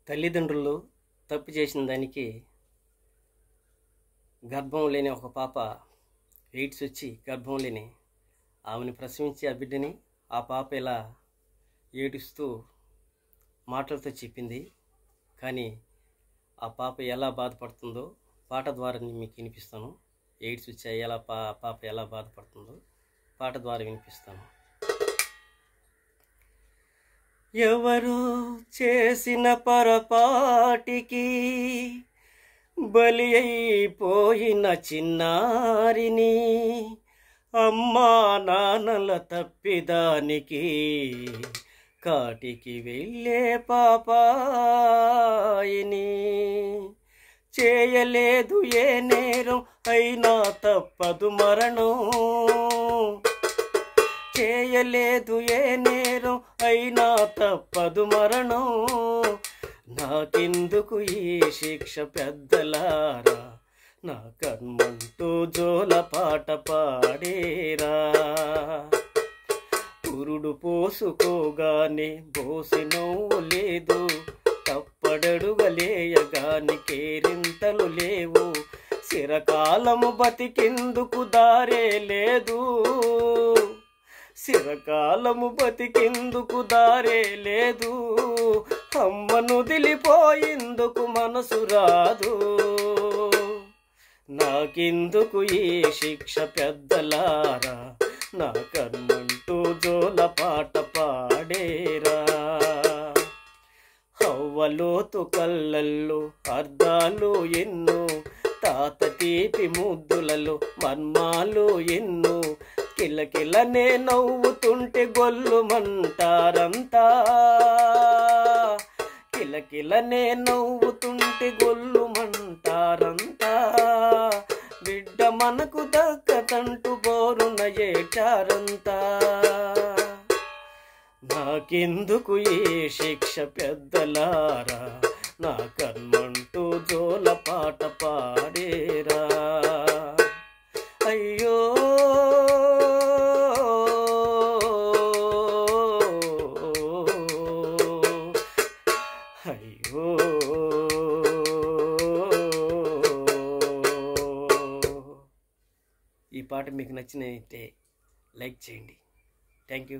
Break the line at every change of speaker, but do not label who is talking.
తల్లిదండ్రులు తప్పు చేసిన దానికి గర్భం లేని ఒక పాప ఎయిడ్స్ వచ్చి గర్భం లేని ఆమెను ప్రసవించి ఆ బిడ్డని ఆ పాప ఇలా ఏడుస్తూ మాటలతో చెప్పింది. కానీ ఆ పాప ఎలా బాధపడుతుందో పాట ద్వారా మీకు వినిపిస్తాను. ఎయిడ్స్ వచ్చి పాప ఎలా బాధపడుతుందో పాట ద్వారా వినిపిస్తాను. ఎవరో చేసిన పొరపాటికి బలి అయిపోయిన చిన్నారిని, అమ్మా నాన్నల తప్పిదానికి కాటికి వెళ్ళే పాపాయిని, చేయలేదు ఏ నేరం అయినా తప్పదు మరణం, చేయలేదు ఏ నేరం అయినా తప్పదు మరణం, నాకెందుకు ఈ శిక్ష పెద్దలారా, నా కన్మంటూ జోల పాట పాడేరా. పురుడు పోసుకోగానే బోసి నవ్వు లేదు, తప్పడడుగలేయగాని కేరింతలు లేవు, చిరకాలము బతికిందుకు దారే లేదు, చిరకాలము బతికిందుకు దారే లేదు, అమ్మను దిలిపోయిందుకు మనసు రాదు, నాకెందుకు ఈ శిక్ష పెద్దలారా, నా కన్మంటూ జోల పాట పాడేరా. హవ్వలోతు కళ్ళల్లో అర్థాలు ఎన్నో, తాత తీపి ముద్దులలో మర్మాలు ఎన్నో, కిలకిలనే నవ్వుతుంటే గొల్లుమంటారంతా, కిలకిలనే నవ్వుతుంటే గొల్లుమంటారంతా, బిడ్డ మనకు దక్కతంటూ బోరున ఏటారంతా, నాకెందుకు ఈ శిక్ష పెద్దలారా, నా కన్మంటూ జోల పాట పాడేరా. అయ్యో అయ్యో. ఈ పాట మీకు నచ్చినట్లయితే లైక్ చేయండి. Thank you.